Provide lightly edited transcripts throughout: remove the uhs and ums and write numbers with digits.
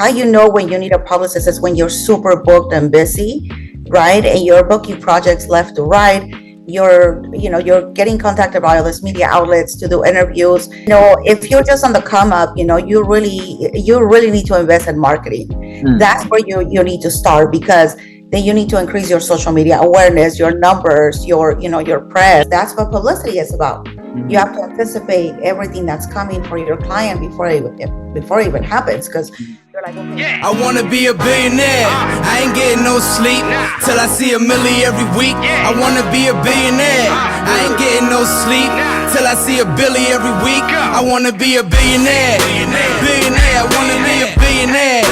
how you know when you need a publicist is when you're super booked and busy, right? And you're booking projects left to right. You're getting contacted by all these media outlets to do interviews. If you're just on the come up, you really need to invest in marketing. That's where you need to start, because then you need to increase your social media awareness, your numbers, your press. That's what publicity is about. You have to anticipate everything that's coming for your client before it even happens, because you're like, okay. I wanna be a billionaire. I ain't getting no sleep till I see $1 million every week. I wanna be a billionaire. I ain't getting no sleep till I see $1 billion every week. I wanna be a billionaire. Billionaire, I wanna be a billionaire.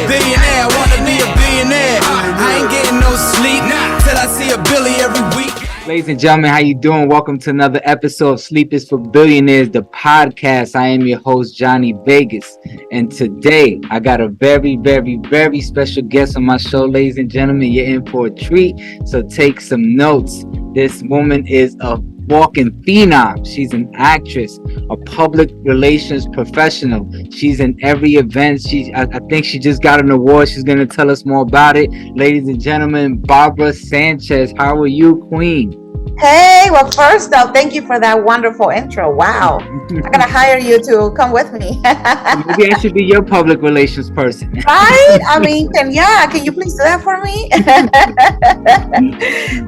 Billionaire, I wanna be a billionaire. I ain't getting no sleep till I see $1 billion every week. Ladies and gentlemen, how you doing? Welcome to another episode of Sleep is for Billionaires, the podcast. I am your host, Jonni Vegaz. And today, I got a very, very, very special guest on my show. Ladies and gentlemen, you're in for a treat, so take some notes. This woman is a walking phenom. She's an actress, a public relations professional. She's in every event. I think she just got an award. She's going to tell us more about it. Ladies and gentlemen, Barbara Sanchez. How are you, Queen? Hey, well, first off, thank you for that wonderful intro. Wow. I'm going to hire you to come with me. Maybe I should be your public relations person. Right? I mean, can you please do that for me?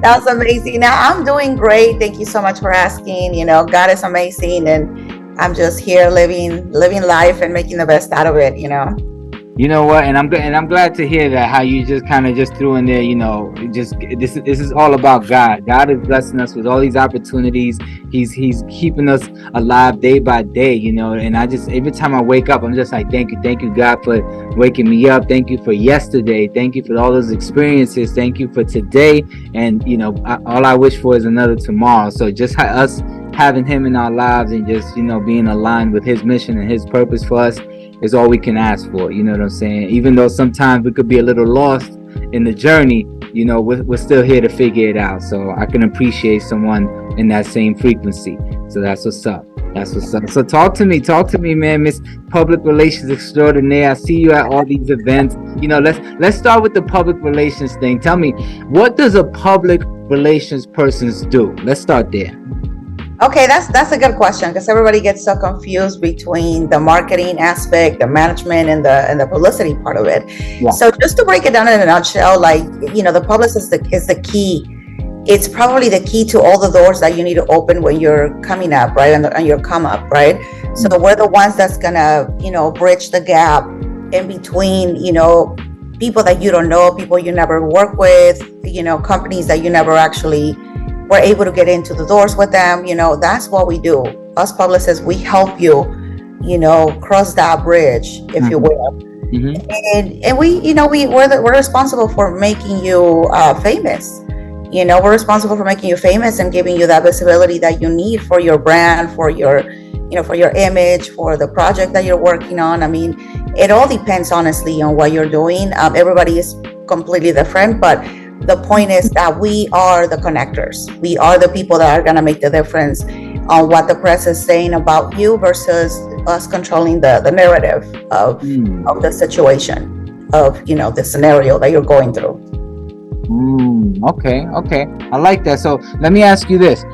That was amazing. Now, I'm doing great. Thank you so much for asking. God is amazing, and I'm just here living life and making the best out of it, You know what? And I'm glad to hear that, how you just kind of just threw in there, this is all about God. God is blessing us with all these opportunities. He's keeping us alive day by day, and I just, every time I wake up, I'm just like, thank you, God, for waking me up. Thank you for yesterday. Thank you for all those experiences. Thank you for today. And, all I wish for is another tomorrow. So just us having him in our lives and just, being aligned with his mission and his purpose for us is all we can ask for. You know what I'm saying? Even though sometimes we could be a little lost in the journey, we're still here to figure it out. So I can appreciate someone in that same frequency. So that's what's up. So talk to me, man, Miss Public Relations Extraordinaire. I see you at all these events. Let's start with the public relations thing. Tell me, what does a public relations person do? Let's start there. Okay, that's a good question, because everybody gets so confused between the marketing aspect, the management, and the publicity part of it. Yeah. So just to break it down in a nutshell, the publicist is the key. It's probably the key to all the doors that you need to open when you're coming up, right, and your come up, right? Mm-hmm. So we're the ones that's gonna, bridge the gap in between, people that you don't know, people you never work with, companies that you never actually we're able to get into the doors with them. That's what we do. Us publicists, we help you, cross that bridge, if you will. Mm-hmm. And we're responsible for making you famous. We're responsible for making you famous and giving you that visibility that you need for your brand, for your image, for the project that you're working on. I mean, it all depends, honestly, on what you're doing. Everybody is completely different, but the point is that we are the connectors. We are the people that are going to make the difference on what the press is saying about you versus us controlling the narrative of the situation, of, the scenario that you're going through. Okay. I like that. So let me ask you this.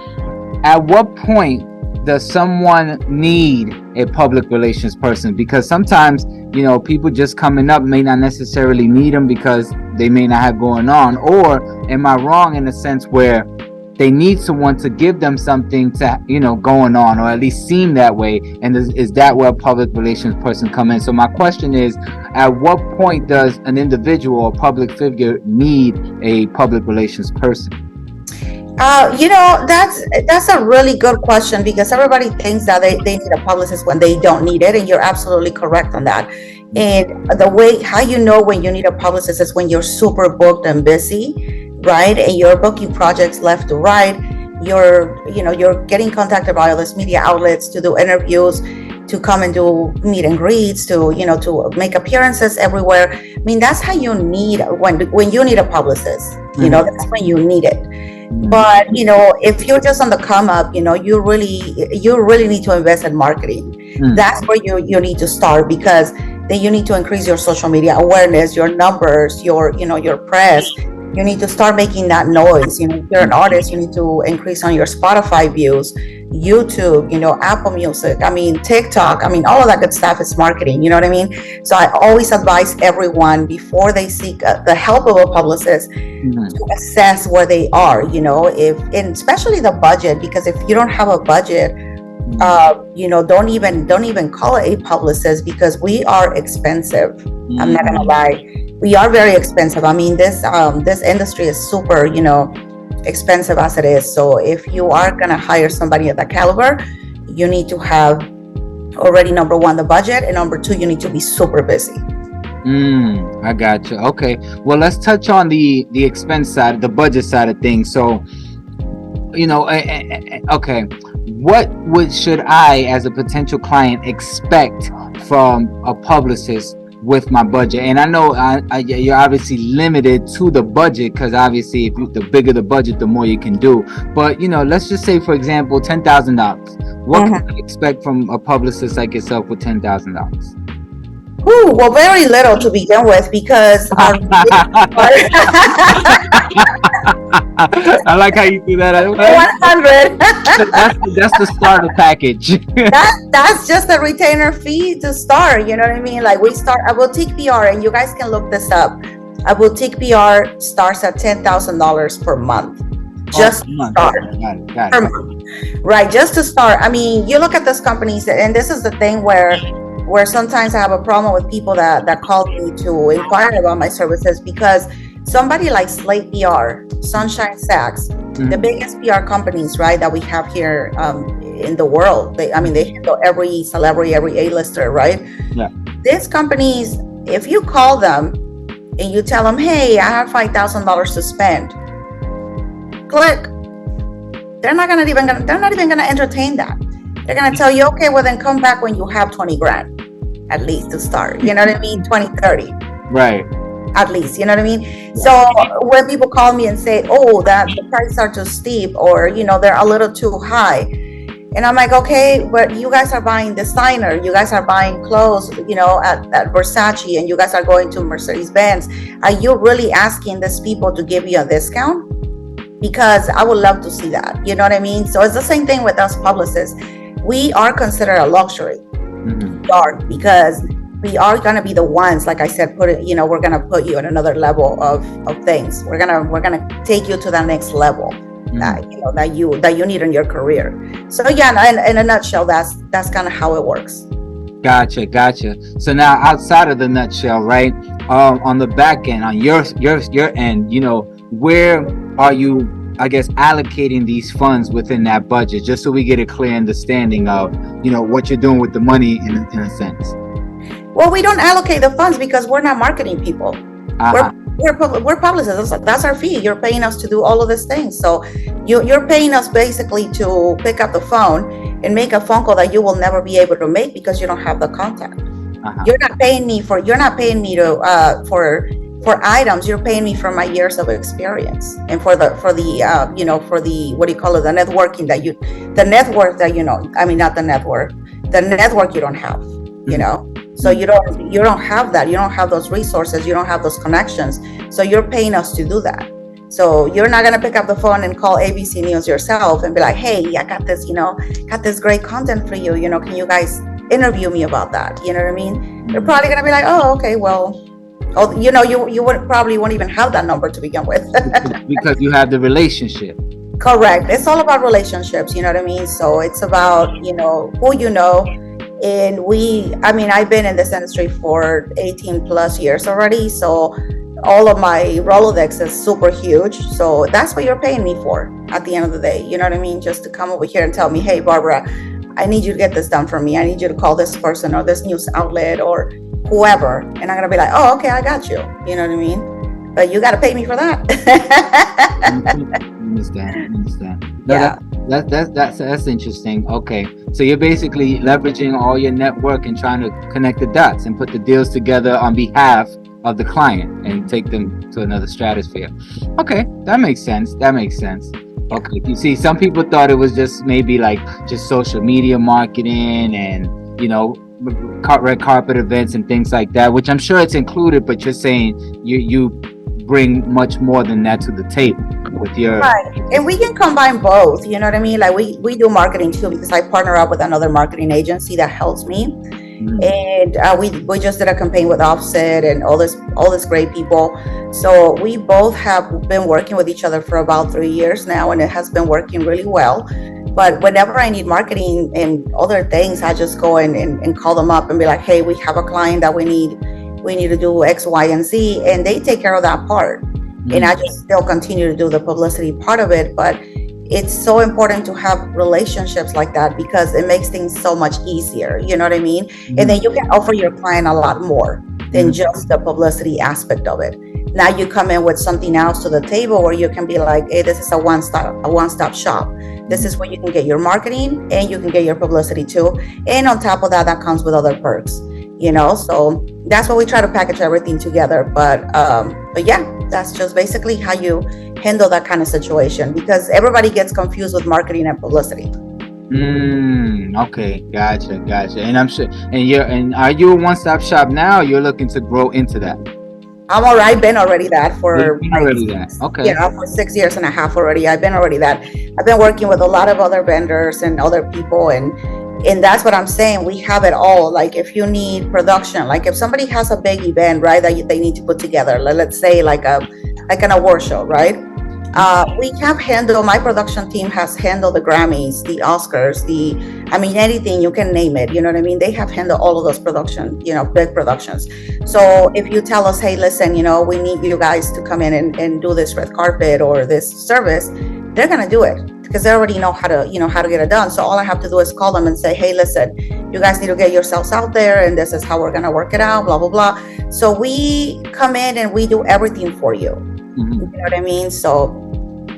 At what point does someone need a public relations person? Because sometimes, people just coming up may not necessarily need them because they may not have going on. Or am I wrong in a sense where they need someone to give them something to, going on, or at least seem that way? And is that where a public relations person come in? So my question is, at what point does an individual or public figure need a public relations person? That's a really good question, because everybody thinks that they need a publicist when they don't need it, and you're absolutely correct on that. And the way how you know when you need a publicist is when you're super booked and busy, right? And you're booking projects left to right. You're getting contacted by all these media outlets to do interviews, to come and do meet and greets, to make appearances everywhere. I mean, that's how you need when you need a publicist. That's when you need it. But if you're just on the come up, you really need to invest in marketing. That's where you need to start, because then then you need to increase your social media awareness, your numbers, your press. You need to start making that noise. If you're an artist, you need to increase on your Spotify views, YouTube, Apple Music, TikTok, all of that good stuff is marketing, you know what I mean? So I always advise everyone before they seek the help of a publicist to assess where they are, and especially the budget, because if you don't have a budget, don't even call it a publicist, because we are expensive. I'm not gonna lie. We are very expensive. This industry is super, expensive as it is. So if you are gonna hire somebody of that caliber, you need to have already, number one, the budget, and number two, you need to be super busy. I got you. Okay. Well, let's touch on the expense side, the budget side of things. So, okay, should I, as a potential client, expect from a publicist with my budget? And I know you're obviously limited to the budget, because obviously the bigger the budget, the more you can do. But let's just say, for example, $10,000. What can I expect from a publicist like yourself with $10,000? Well, very little to begin with, because I like how you do that. 100. That's the starter package. That's just a retainer fee to start. You know what I mean? Like, we start a boutique PR, and you guys can look this up. A boutique PR starts at $10,000 per month. Just to start. Got it. Right, just to start. You look at these companies, and this is the thing where sometimes I have a problem with people that call me to inquire about my services, because somebody like Slate PR, Sunshine Sachs, the biggest PR companies, right, that we have here in the world. They handle every celebrity, every A-lister, right? Yeah. These companies, if you call them and you tell them, hey, I have $5,000 to spend, click. They're not even gonna entertain that. They're gonna tell you, okay, well then come back when you have 20 grand, at least, to start. You know what I mean? 20, 30. Right. At least, you know what I mean? So when people call me and say, oh, that the prices are too steep, or, they're a little too high. And I'm like, okay, but you guys are buying designer, you guys are buying clothes, at Versace, and you guys are going to Mercedes-Benz. Are you really asking these people to give you a discount? Because I would love to see that. You know what I mean? So it's the same thing with us publicists. We are considered a luxury, because we are going to be the ones, like I said, we're going to put you at another level of things. We're going to take you to that next level that you need in your career. So yeah, in a nutshell, that's kind of how it works. Gotcha. So now, outside of the nutshell, right? On the back end, on your end, where are you, I guess, allocating these funds within that budget, just so we get a clear understanding of, what you're doing with the money in a sense? Well, we don't allocate the funds because we're not marketing people. We're publicists. That's our fee. You're paying us to do all of these things. So you're paying us basically to pick up the phone and make a phone call that you will never be able to make because you don't have the contact. You're not paying me for items. You're paying me for my years of experience and for the what do you call it, the networking that you, the network that not the network, the network you don't have, So you don't have that. You don't have those resources. You don't have those connections. So you're paying us to do that. So you're not gonna pick up the phone and call ABC News yourself and be like, hey, I got this, got this great content for you. Can you guys interview me about that? You know what I mean? They're probably gonna be like, oh, okay, well, you won't even have that number to begin with. Because you have the relationship. Correct. It's all about relationships. You know what I mean? So it's about, who you know. And I've been in this industry for 18 plus years already. So all of my Rolodex is super huge. So that's what you're paying me for at the end of the day. You know what I mean? Just to come over here and tell me, hey, Barbara, I need you to get this done for me. I need you to call this person or this news outlet or whoever. And I'm going to be like, oh, okay, I got you. You know what I mean? But you got to pay me for that. Understand. No, Yeah. That's interesting. Okay, so you're basically leveraging all your network and trying to connect the dots and put the deals together on behalf of the client and take them to another stratosphere. Okay, that makes sense. Okay, you see, some people thought it was just maybe like just social media marketing and red carpet events and things like that, which I'm sure it's included, but you're saying you bring much more than that to the table with your right. And we can combine both, you know what I mean? Like we do marketing too, because I partner up with another marketing agency that helps me. And we just did a campaign with Offset and all this great people. So we both have been working with each other for about 3 years now, and it has been working really well. But whenever I need marketing and other things, I just go and call them up and be like, hey, we have a client that we need to do X, Y, and Z, and they take care of that part. And I just still continue to do the publicity part of it. But it's so important to have relationships like that, because it makes things so much easier. You know what I mean? And then you can offer your client a lot more than just the publicity aspect of it. Now you come in with something else to the table where you can be like, hey, this is a one-stop shop. This is where you can get your marketing and you can get your publicity too. And on top of that, that comes with other perks, you know? So that's why we try to package everything together. But yeah, that's just basically how you handle that kind of situation, because everybody gets confused with marketing and publicity. Okay, gotcha. And I'm sure, and are you a one-stop shop now? Or you're looking to grow into that? I'm already been already that for okay. Yeah, for 6 years and a half already. I've been already that. I've been working with a lot of other vendors and other people, and that's what I'm saying. We have it all. Like if you need production, like if somebody has a big event, right, that they need to put together, let's say like an award show, right? We have handled, my production team has handled the Grammys, the Oscars, anything, you can name it, you know what I mean? They have handled all of those production, big productions. So if you tell us, hey, listen, we need you guys to come in and do this red carpet or this service, they're going to do it because they already know how to get it done. So all I have to do is call them and say, hey, listen, you guys need to get yourselves out there and this is how we're going to work it out, blah, blah, blah. So we come in and we do everything for you. You know what I mean? So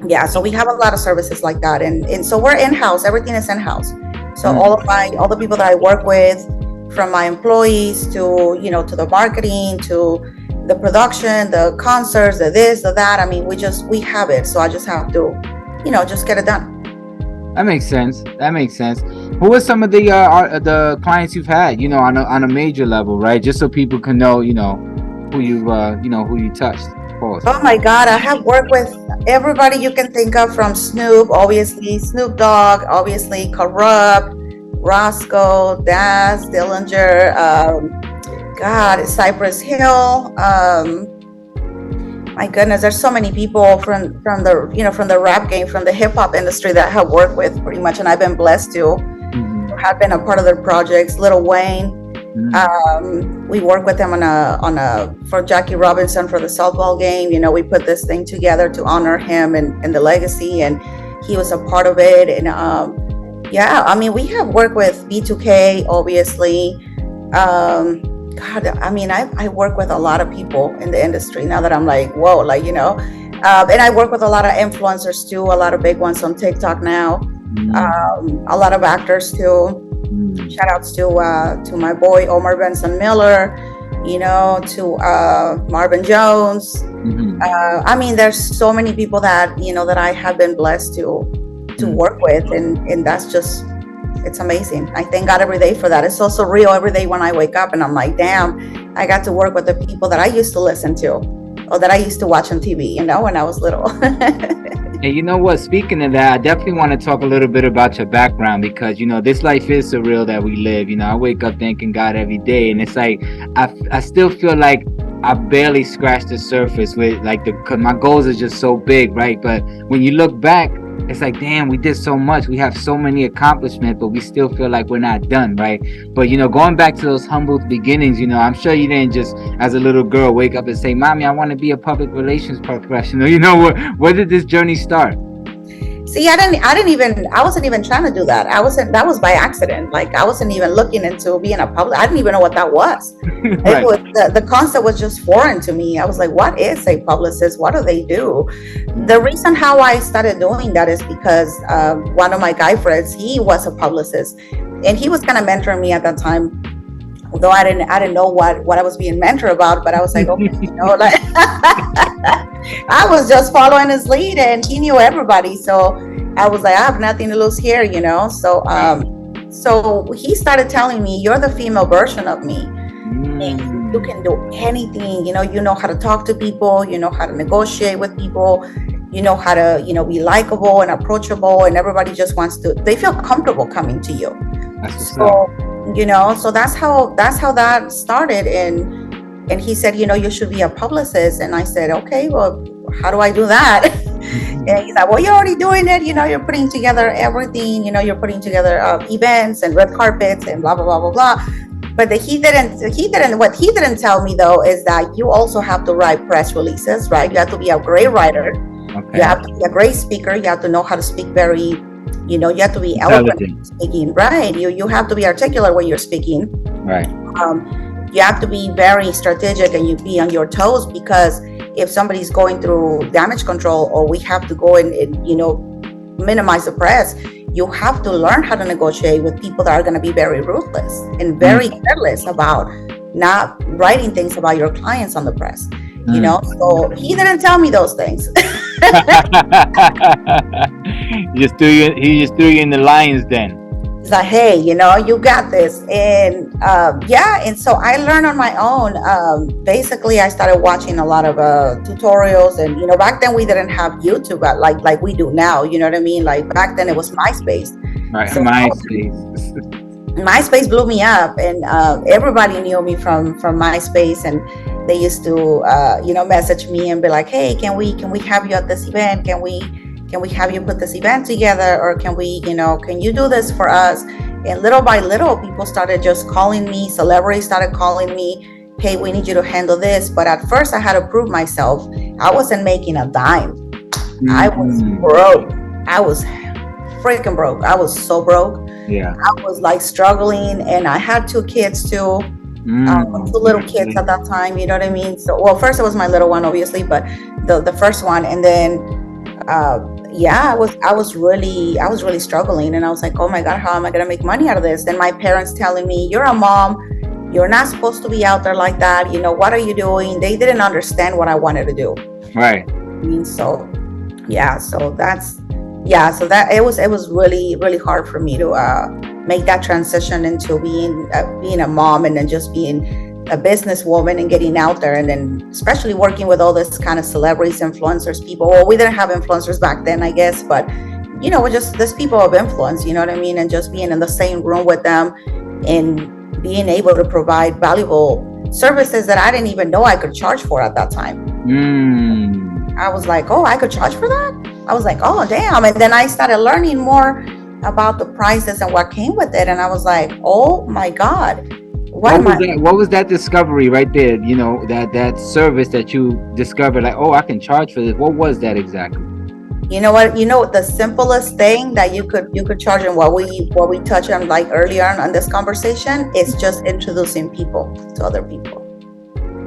yeah, so we have a lot of services like that, and so we're in-house. Everything is in-house. So all the people that I work with, from my employees to to the marketing, to the production, the concerts, the this, the that. We have it. So I just have to just get it done. That makes sense. Who are some of the clients you've had on a major level, right? Just so people can know who you touched. Oh my God, I have worked with everybody you can think of, from Snoop Dogg, obviously Corrupt, Roscoe, Daz, Dillinger, Cypress Hill. My goodness, there's so many people from the rap game, from the hip hop industry that I have worked with pretty much, and I've been blessed to have been a part of their projects. Lil Wayne. We work with them for Jackie Robinson for the softball game. We put this thing together to honor him and the legacy, and he was a part of it. And we have worked with B2K, obviously. I work with a lot of people in the industry now that I'm like, whoa, and I work with a lot of influencers too, a lot of big ones on TikTok now, a lot of actors too. Shout outs to my boy Omar Benson Miller, to Marvin Jones. There's so many people that that I have been blessed to work with, and that's just, it's amazing. I thank God every day for that. It's so surreal every day when I wake up and I'm like, damn, I got to work with the people that I used to listen to or that I used to watch on TV, when I was little. And you know what? Speaking of that, I definitely want to talk a little bit about your background, because this life is surreal that we live. I wake up thanking God every day, and it's like I still feel like I barely scratched the surface with because my goals are just so big, right? But when you look back, it's like, damn, we did so much. We have so many accomplishments, but we still feel like we're not done, right? But going back to those humble beginnings, I'm sure you didn't just, as a little girl, wake up and say, "Mommy, I want to be a public relations professional." Where did this journey start? See, I wasn't even trying to do that. That was by accident. I wasn't even looking into being a public. I didn't even know what that was. Right. It was the concept was just foreign to me. I was like, what is a publicist? What do they do? The reason how I started doing that is because one of my guy friends, he was a publicist, and he was kind of mentoring me at that time. Although I didn't know what I was being mentored about, but I was like, okay, I was just following his lead, and he knew everybody. So I was like, I have nothing to lose here, So So he started telling me, you're the female version of me. Mm. You can do anything, you know how to talk to people, you know how to negotiate with people, you know how to, be likable and approachable, and everybody just they feel comfortable coming to you. So, so that's how that started. And he said, you should be a publicist. And I said, okay, well, how do I do that? And he's like, well, you're already doing it. You're putting together everything, you're putting together events and red carpets and blah, blah, blah, blah, blah. But what he didn't tell me though, is that you also have to write press releases, right? You have to be a great writer. Okay. You have to be a great speaker. You have to know how to speak very, you have to be eloquent speaking, right? You have to be articulate when you're speaking. Right. You have to be very strategic, and you be on your toes, because if somebody's going through damage control, or we have to go and minimize the press, you have to learn how to negotiate with people that are going to be very ruthless and very careless about not writing things about your clients on the press. So he didn't tell me those things. He just threw you in the lions den. He's like, hey, you got this. And and so I learned on my own. Basically, I started watching a lot of tutorials, and back then we didn't have YouTube like we do now. You know what I mean? Like back then it was MySpace. Right, so MySpace blew me up, and everybody knew me from MySpace, and they used to message me and be like, hey, can we have you at this event? Can we have you put this event together? Or can we, can you do this for us? And little by little, people started just calling me, celebrities started calling me, hey, we need you to handle this. But at first I had to prove myself. I wasn't making a dime. Mm-hmm. I was broke. I was freaking broke. I was so broke. Yeah. I was like struggling, and I had 2 kids too. 2 little kids at that time, you know what I mean? So, well, first it was my little one, obviously, but the first one, and then I was really struggling, and I was like, oh my God, how am I gonna make money out of this? And my parents telling me, you're a mom, you're not supposed to be out there like that, what are you doing? They didn't understand what I wanted to do. Right. So that it was really, really hard for me to make that transition into being a mom, and then just being a businesswoman and getting out there, and then especially working with all this kind of celebrities, influencers, people. Well, we didn't have influencers back then, I guess, but we're just this people of influence, you know what I mean? And just being in the same room with them and being able to provide valuable services that I didn't even know I could charge for at that time. I was like, oh, I could charge for that? I was like, oh, damn. And then I started learning more about the prices and what came with it. And I was like, oh my God. What was that discovery right there? That service that you discovered, like, oh, I can charge for this. What was that exactly? You know what? The simplest thing that you could charge, and what we touched on like earlier on this conversation, is just introducing people to other people.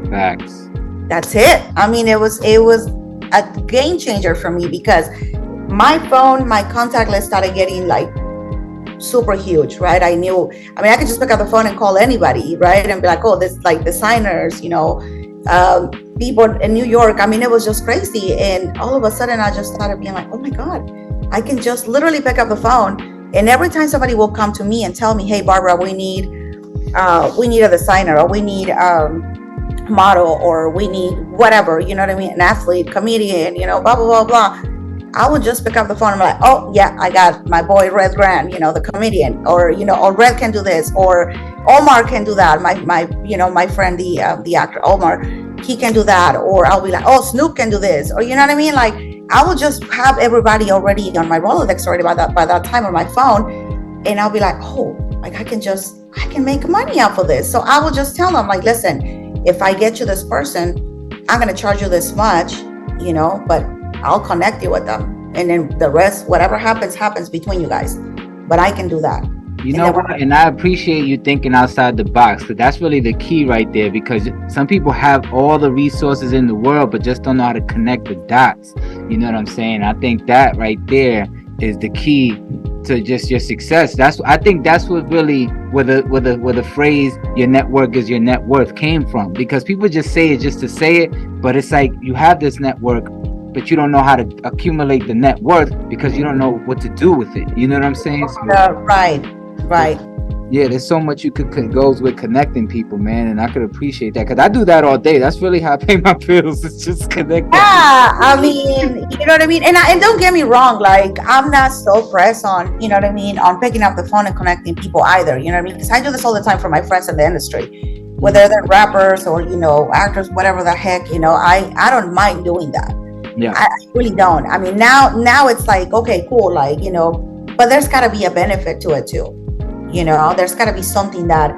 Facts. That's it. I mean, it was a game changer for me, because my contact list started getting like super huge, right? I could just pick up the phone and call anybody, right? And be like, oh, this like designers, people in New York. I mean, it was just crazy. And all of a sudden I just started being like, oh my God, I can just literally pick up the phone. And every time somebody will come to me and tell me, hey, Barbara, we need a designer, or we need model, or we need whatever, you know what I mean? An athlete, comedian, blah, blah, blah, blah. I would just pick up the phone and be like, oh yeah, I got my boy Red Grant, the comedian, or or Red can do this, or Omar can do that. My friend, the actor Omar, he can do that. Or I'll be like, oh, Snoop can do this, or you know what I mean? Like, I will just have everybody already on my Rolodex already by that time on my phone, and I'll be like, oh, like I can make money off of this. So I will just tell them, like, listen, if I get you this person, I'm gonna charge you this much, but I'll connect you with them, and then the rest, whatever happens between you guys. But I can do that. You know what? And I appreciate you thinking outside the box, because that's really the key right there. Because some people have all the resources in the world, but just don't know how to connect the dots. You know what I'm saying? I think that right there is the key to just your success. I think that's what really where the phrase "your network is your net worth" came from. Because people just say it just to say it, but it's like you have this network, but you don't know how to accumulate the net worth because you don't know what to do with it. You know what I'm saying? Right. Right. Yeah, there's so much you could goes with connecting people, man, and I could appreciate that because I do that all day. That's really how I pay my bills. It's just connecting. Yeah, I mean, you know what I mean? And don't get me wrong, like I'm not so pressed on, you know what I mean, on picking up the phone and connecting people either, you know what I mean? Because I do this all the time for my friends in the industry, whether they're rappers or, you know, actors, whatever the heck, you know, I don't mind doing that. Yeah. I really don't. I mean, now it's like, okay, cool, like, you know, but there's got to be a benefit to it too. You know, there's got to be something that,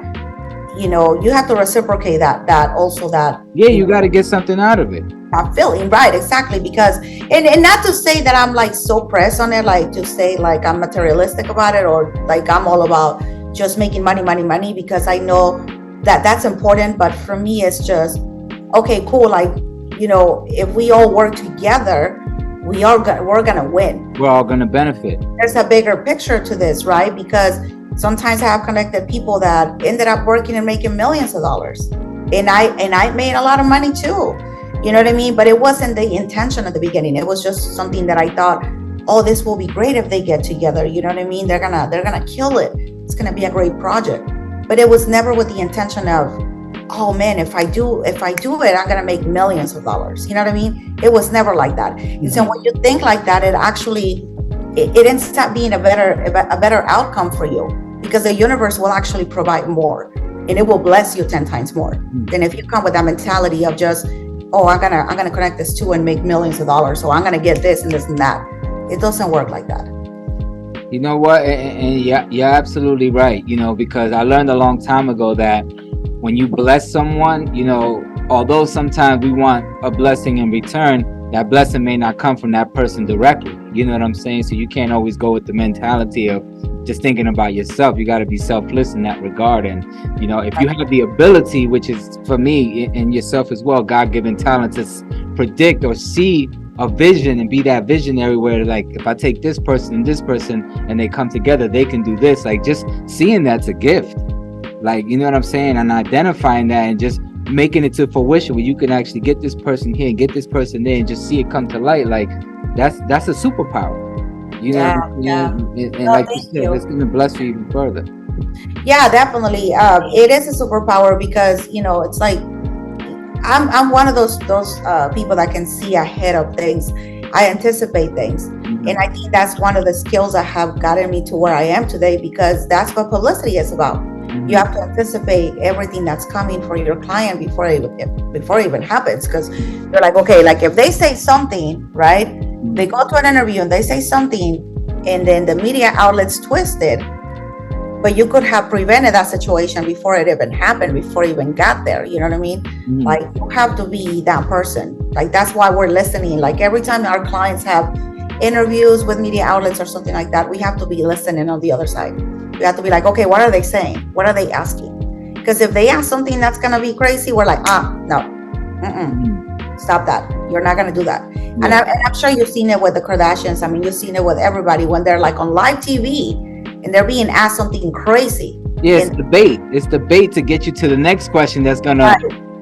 you know, you have to reciprocate that also that. Yeah, you got to get something out of it. I'm feeling right, exactly, because and not to say that I'm like so pressed on it, like to say like I'm materialistic about it or like I'm all about just making money, because I know that that's important. But for me, it's just, okay, cool. Like, you know, if we all work together, we're gonna win. We're all gonna benefit. There's a bigger picture to this, right? Because sometimes I have connected people that ended up working and making millions of dollars, and I made a lot of money too. You know what I mean? But it wasn't the intention at the beginning. It was just something that I thought, oh, this will be great if they get together. You know what I mean? They're gonna kill it. It's gonna be a great project. But it was never with the intention of, oh man, if I do it, I'm gonna make millions of dollars. You know what I mean? It was never like that. Mm-hmm. And so when you think like that, it actually it ends up being a better outcome for you, because the universe will actually provide more, and it will bless you 10 times more than if you come with that mentality of just, oh, I'm gonna connect this to and make millions of dollars, so I'm gonna get this and this and that. It doesn't work like that. You know what? And yeah, you're absolutely right. You know, because I learned a long time ago that when you bless someone, you know, although sometimes we want a blessing in return, that blessing may not come from that person directly. You know what I'm saying? So you can't always go with the mentality of just thinking about yourself. You got to be selfless in that regard. And, you know, if you have the ability, which is for me and yourself as well, God-given talent to predict or see a vision and be that visionary where, like, if I take this person and they come together, they can do this. Like, just seeing that's a gift. Like, you know what I'm saying? And identifying that and just making it to fruition where you can actually get this person here and get this person there and just see it come to light. Like, that's a superpower. You know, yeah. And no, like you said, it's gonna bless you even further. Yeah, definitely. It is a superpower because, you know, it's like I'm one of those people that can see ahead of things. I anticipate things, and I think that's one of the skills that have gotten me to where I am today, because that's what publicity is about. You have to anticipate everything that's coming for your client before it even happens, because you're like, okay, like if they say something, right? They go to an interview and they say something, and then the media outlets twist it, but you could have prevented that situation before it even happened, before it even got there. You know what I mean? Like, you have to be that person. Like, that's why we're listening. Like, every time our clients have interviews with media outlets or something like that, we have to be listening on the other side. We have to be like, okay, what are they saying? What are they asking? Because if they ask something that's going to be crazy, we're like, no, stop that. You're not going to do that. And I'm sure you've seen it with the Kardashians. I mean, you've seen it with everybody when they're like on live TV and they're being asked something craysy. Yeah, it's debate. It's debate to get you to the next question that's going to,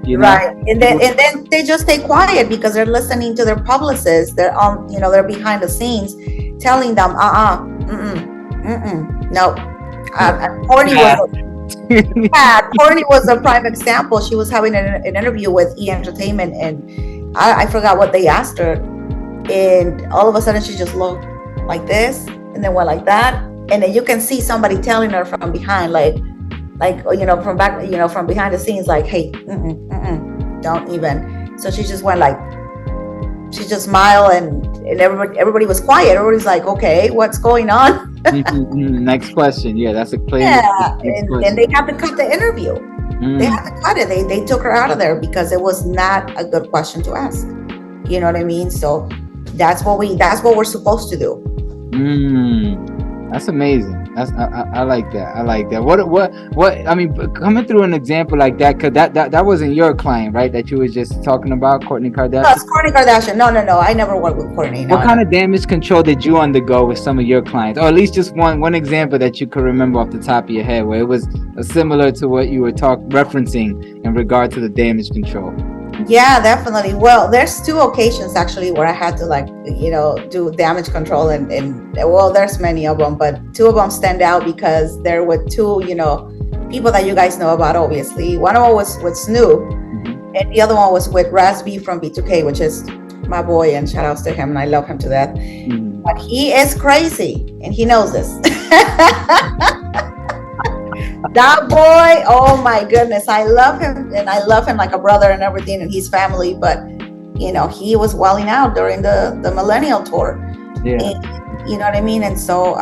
you know. Right. And then they just stay quiet because they're listening to their publicists. They're on, you know, they're behind the scenes telling them, no. Courtney was a prime example. She was having an interview with E! Entertainment, and I forgot what they asked her, and all of a sudden she just looked like this and then went like that, and then you can see somebody telling her from behind, like you know, from back, you know, from behind the scenes, like, hey, don't even. So she just went like, she just smiled, and everybody was quiet. Everybody's like, okay, what's going on? Next question. Yeah, that's a clear. Yeah, and they had to cut the interview. They had to cut it. They took her out of there because it was not a good question to ask. You know what I mean? So that's what we're supposed to do. That's amazing. I like that. I like that. What? I mean, coming through an example like that, because that wasn't your client, right? That you were just talking about, Kourtney Kardashian. No, it's Kourtney Kardashian. No. I never worked with Kourtney. What kind of damage control did you undergo with some of your clients, or at least just one example that you could remember off the top of your head, where it was similar to what you were referencing in regard to the damage control? Yeah, definitely. Well, there's two occasions actually where I had to like, do damage control and well, there's many of them, but two of them stand out because they're with two, people that you guys know about, obviously. One of them was with Snoop, Mhm. and the other one was with Rasby from B2K, which is my boy, and shout outs to him, and I love him to death. Mhm. But he is crazy, and he knows this. That boy, oh my goodness, I love him, and I love him like a brother and everything, and his family. But he was welling out during the Millennial Tour, Yeah. and you know what I mean. And so,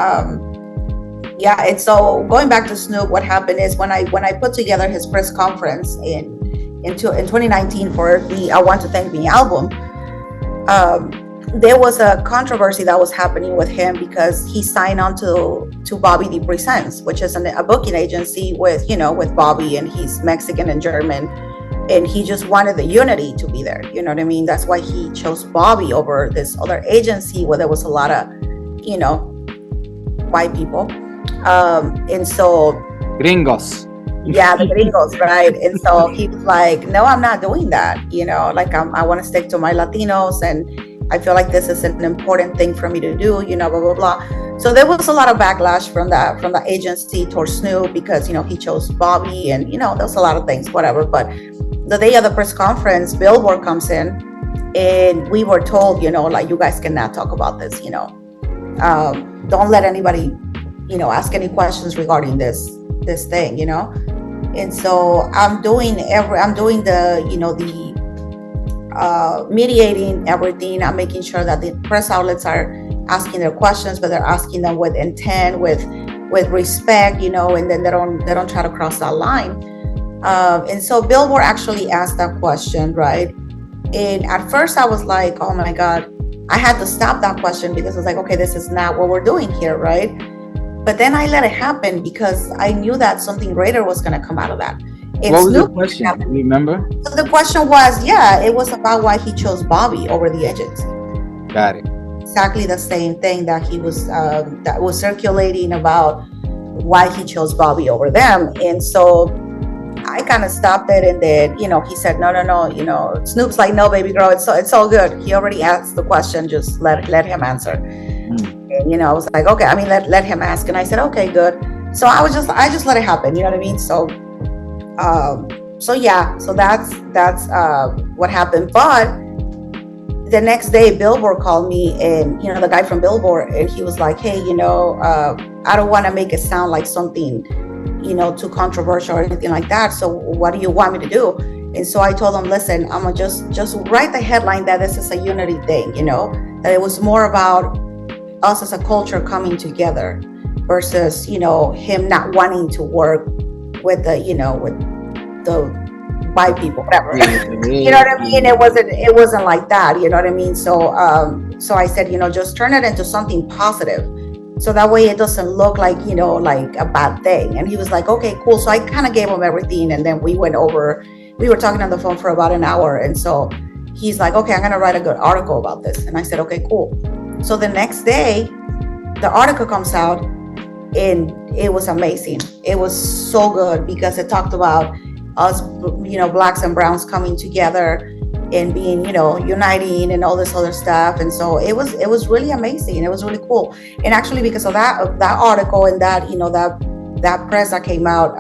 yeah, and so going back to Snoop, what happened is when I put together his press conference in 2019 for the "I Want to Thank Me" album. There was a controversy that was happening with him because he signed on to Bobby D Presents, which is a booking agency with Bobby, and he's Mexican and German, and he just wanted the unity to be there. You know what I mean? That's why he chose Bobby over this other agency where there was a lot of white people, and so Gringos. yeah, the gringos, right? And so he was like, no, I'm not doing that. Like I want to stick to my Latinos, and I feel like this is an important thing for me to do, blah, blah, blah. So there was a lot of backlash from the agency towards Snoop because, he chose Bobby, and, there's a lot of things, whatever. But the day of the press conference, Billboard comes in, and we were told, like, you guys cannot talk about this, don't let anybody, ask any questions regarding this thing, And so I'm doing the mediating everything. I'm making sure that the press outlets are asking their questions, but they're asking them with intent, with respect, and then they don't try to cross that line. And so Billboard actually asked that question, right? And at first I was like, oh my God, I had to stop that question because I was like, okay, this is not what we're doing here, right? But then I let it happen because I knew that something greater was going to come out of that. And What was the Snoop question? happened. Do you remember? So the question was, it was about why he chose Bobby over the agency. Got it. Exactly the same thing that he was that was circulating about why he chose Bobby over them. And so I kind of stopped it, and then he said, no. Snoop's like, no, baby girl, it's all good. He already asked the question, just let him answer. And, I was like, okay, I mean, let him ask. And I said, okay, good. So I just let it happen. You know what I mean? So that's what happened. But the next day, Billboard called me, and the guy from Billboard, and he was like, hey, I don't want to make it sound like something too controversial or anything like that, so what do you want me to do? And so I told him, listen, I'm gonna just write the headline that this is a unity thing, that it was more about us as a culture coming together versus him not wanting to work with the white people, whatever. You know what I mean? It wasn't like that, you know what I mean? So I said, just turn it into something positive, so that way it doesn't look like like a bad thing. And he was like, okay, cool. So I kind of gave him everything, and then we were talking on the phone for about an hour, and so he's like, okay, I'm gonna write a good article about this. And I said, okay, cool. So the next day the article comes out, and it was amazing. It was so good because it talked about us, blacks and browns coming together and being, uniting and all this other stuff. And so it was really amazing. It was really cool. And actually, because of that article and that, that press that came out,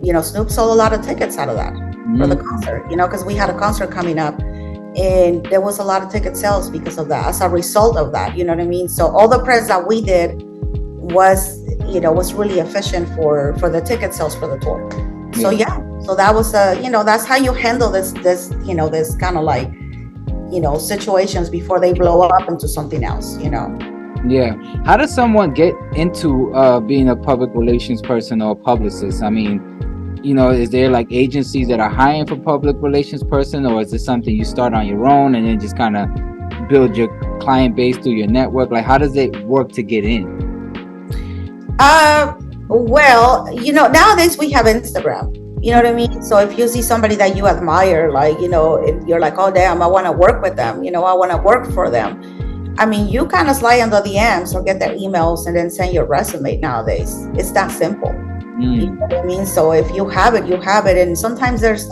Snoop sold a lot of tickets out of that for the concert, because we had a concert coming up, and there was a lot of ticket sales because of that, as a result of that, you know what I mean? So all the press that we did was really efficient for the ticket sales for the tour. So so that was that's how you handle this kind of like situations before they blow up into something else. Yeah. How does someone get into being a public relations person or a publicist? I mean, is there like agencies that are hiring for public relations person, or is this something you start on your own and then just kind of build your client base through your network? Like, how does it work to get in? Well, nowadays we have Instagram. You know what I mean? So if you see somebody that you admire, like, if you're like, oh, damn, I want to work with them, I want to work for them. I mean, you kind of slide under the DMs or get their emails and then send your resume nowadays. It's that simple. You know what I mean? So if you have it, you have it. And sometimes there's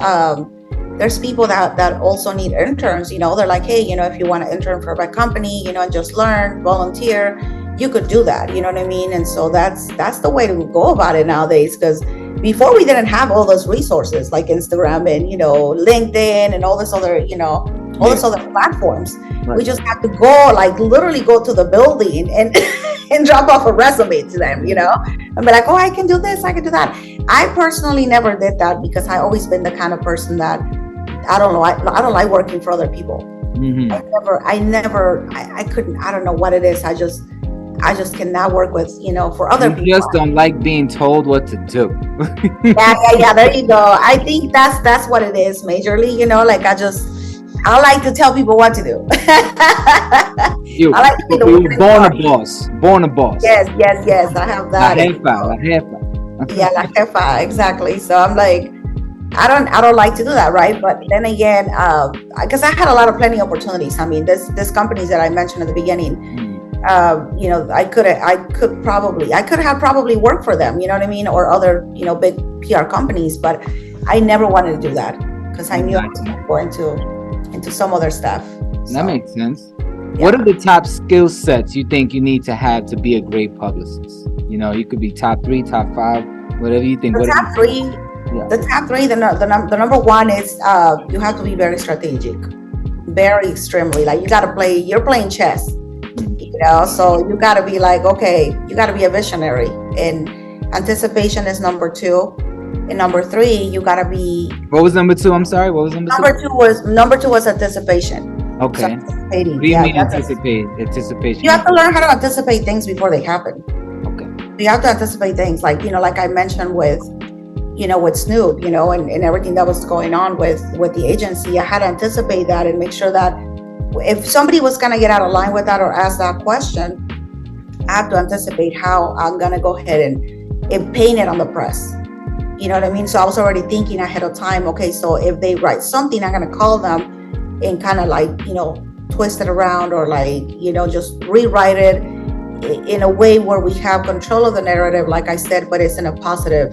there's people that also need interns. They're like, hey, if you want to intern for a company, and just learn, volunteer, you could do that. You know what I mean? And so that's the way to go about it nowadays, because before we didn't have all those resources like Instagram and LinkedIn and all this other all these other platforms. Right. We just have to go, like literally go to the building and and drop off a resume to them, and be like, oh, I can do this, I can do that. I personally never did that, because I always been the kind of person that I don't like working for other people. Mm-hmm. I couldn't, I don't know what it is. I just cannot work with, for other people. You just don't like being told what to do. Yeah, there you go. I think that's what it is majorly, like I like to tell people what to do. You were born a boss. Yes, I have that. La jefa. Yeah, la jefa, exactly. So I'm like, I don't like to do that, right? But then again, because I had plenty of opportunities. I mean, this companies that I mentioned at the beginning, I could have probably worked for them, you know what I mean, or other big PR companies, but I never wanted to do that, because I knew I was going to go into some other stuff. So, that makes sense. Yeah. What are the top skill sets you think you need to have to be a great publicist? You could be top 3, top 5, whatever you think. The top three. The number one is you have to be very strategic, very extremely. Like you're playing chess, so you got to be like, okay, you got to be a visionary, and anticipation is number 2. And number 3, you gotta be. What was number 2? I'm sorry. What was number 2? Number two was anticipation. Okay. So anticipating. What do you mean anticipation? You have to learn how to anticipate things before they happen. Okay. You have to anticipate things, like like I mentioned with, with Snoop, and everything that was going on with the agency. I had to anticipate that and make sure that if somebody was gonna get out of line with that or ask that question, I have to anticipate how I'm gonna go ahead and paint it on the press. You know what I mean? So I was already thinking ahead of time, okay, so if they write something, I'm going to call them and kind of like, twist it around, or like, just rewrite it in a way where we have control of the narrative, like I said, but it's in a positive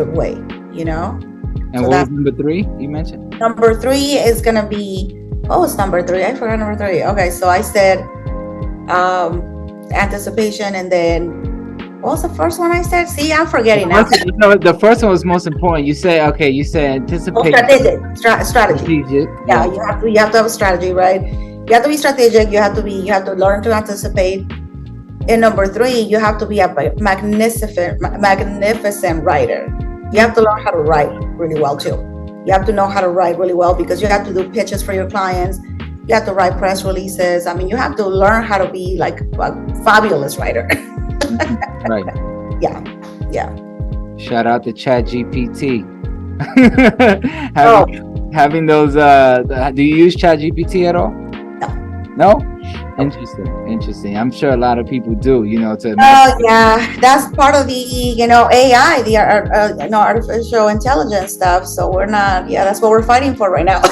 way, And so what was number 3 you mentioned? Number 3 is going to be, it's number 3. I forgot number 3. Okay, so I said anticipation, and then what was the first one I said? See, I'm forgetting now. The first one was most important. You said anticipate. Strategy. Yeah, you have to have a strategy, right? You have to be strategic. You have to learn to anticipate. And number 3, you have to be a magnificent writer. You have to learn how to write really well too. You have to know how to write really well, because you have to do pitches for your clients. You have to write press releases. I mean, you have to learn how to be like a fabulous writer. Right. Yeah. Shout out to ChatGPT. Having those. Do you use ChatGPT at all? No. Interesting. I'm sure a lot of people do. Yeah, that's part of the AI, the artificial intelligence stuff. So we're not. Yeah, that's what we're fighting for right now.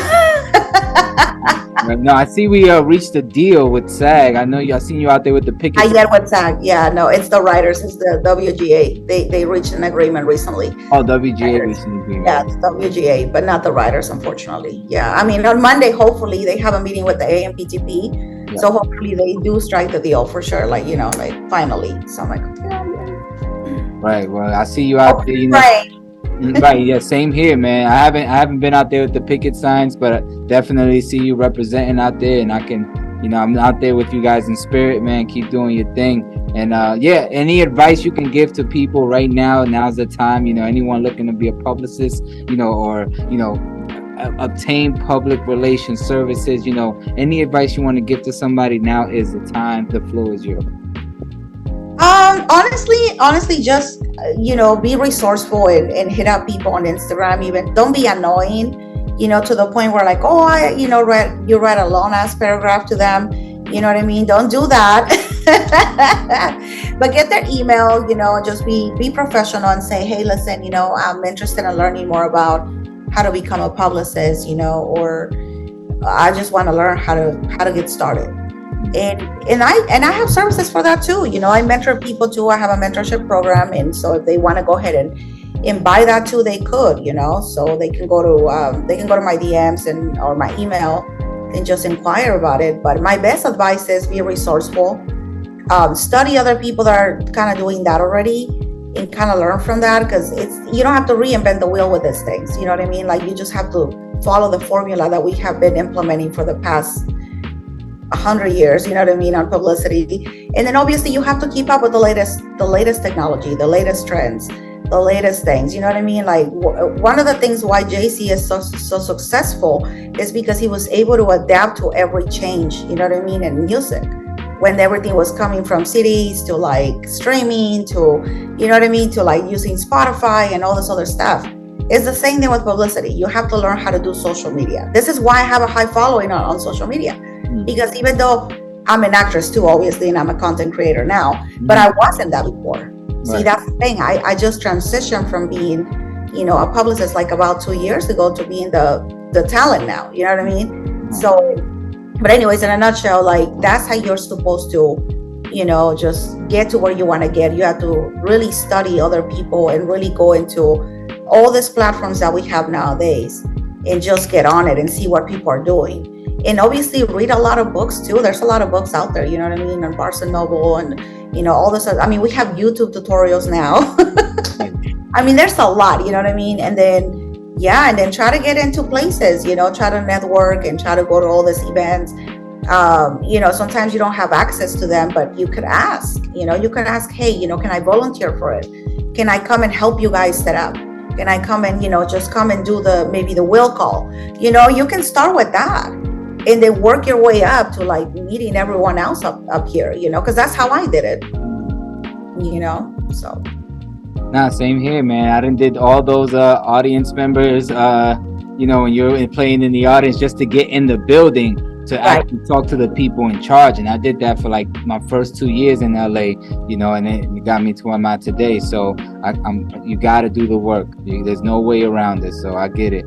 No, I see we reached a deal with SAG. I seen you out there with the picket. I get with SAG. Yeah, no, it's the writers. It's the WGA. They reached an agreement recently. Oh, WGA reached an agreement. Yeah, it's WGA, but not the writers, unfortunately. Yeah, I mean, on Monday, hopefully they have a meeting with the AMPTP. Yeah. So hopefully they do strike the deal for sure. Like, finally. So I'm like, yeah. Right. Well, I see you out there. Right. Right, yeah, same here, man. I haven't been out there with the picket signs, but I definitely see you representing out there, and I'm out there with you guys in spirit, man. Keep doing your thing. And any advice you can give to people right now? Now's the time. Anyone looking to be a publicist, or obtain public relations services. Any advice you want to give to somebody? Now is the time. The floor is yours. Honestly, just be resourceful and hit up people on Instagram. Even don't be annoying, to the point where like, you write a long ass paragraph to them. You know what I mean? Don't do that. But get their email. Just be professional and say, hey, listen, I'm interested in learning more about how to become a publicist, or I just want to learn how to get started. And I have services for that too. I mentor people too. I have a mentorship program, and so if they want to go ahead and buy that too, they could, so they can go to my DMs or my email and just inquire about it. But my best advice is be resourceful, study other people that are kind of doing that already, and kind of learn from that, because you don't have to reinvent the wheel with these things. You know what I mean? Like, you just have to follow the formula that we have been implementing for the past 100 years, you know what I mean, on publicity. And then obviously you have to keep up with the latest technology, the latest trends, the latest things, you know what I mean? Like, one of the things why JC is so successful is because he was able to adapt to every change, you know what I mean, in music, when everything was coming from CDs to like streaming to, you know what I mean, to like using Spotify and all this other stuff. It's the same thing with publicity. You have to learn how to do social media. This is why I have a high following on social media, because even though I'm an actress too, obviously, and I'm a content creator now, but I wasn't that before. Right. See, that's the thing. I just transitioned from being, a publicist like about 2 years ago to being the talent now. You know what I mean? So, but anyways, in a nutshell, like, that's how you're supposed to, just get to where you want to get. You have to really study other people and really go into all these platforms that we have nowadays and just get on it and see what people are doing. And obviously read a lot of books too. There's a lot of books out there, you know what I mean, on Barnes and Noble and, all this. I mean, we have YouTube tutorials now. I mean, there's a lot, you know what I mean? And then, try to get into places, try to network and try to go to all these events. Sometimes you don't have access to them, but you could ask, hey, can I volunteer for it? Can I come and help you guys set up? Can I come and, just come and do maybe the will call? You can start with that and then work your way up to like meeting everyone else up here, because that's how I did it, so. Nah, same here, man. I did all those audience members, when you're playing in the audience, just to get in the building to actually talk to the people in charge. And I did that for like my first 2 years in LA, and it got me to where I'm at today. So you got to do the work. There's no way around it. So I get it.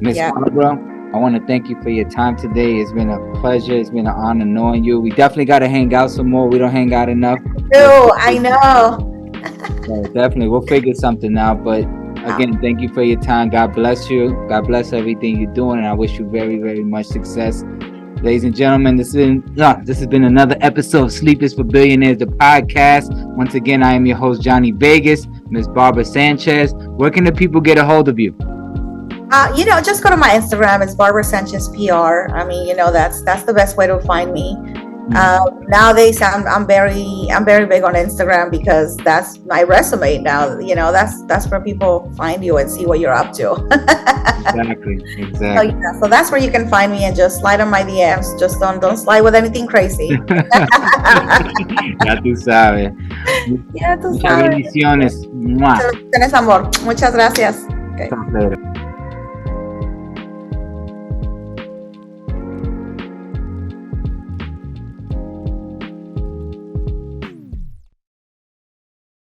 Miss Barbara, I want to thank you for your time today. It's been a pleasure. It's been an honor knowing you. We definitely got to hang out some more. We don't hang out enough. No, I know. Yeah, definitely. We'll figure something out. But again, thank you for your time. God bless you. God bless everything you're doing. And I wish you very, very much success. Ladies and gentlemen, this has been another episode of Sleep is for Billionaires, the podcast. Once again, I am your host, Jonni Vegaz, Miss Barbara Sanchez. Where can the people get a hold of you? Just go to my Instagram. It's Barbara Sanchez PR. I mean, that's the best way to find me. Nowadays, I'm very big on Instagram because that's my resume now. That's where people find you and see what you're up to. Exactly. So that's where you can find me, and just slide on my DMs. Just don't slide with anything crazy. Ya tú sabes. Ya tú Muchas sabes. bendiciones. Tienes amor. Muchas gracias. Okay.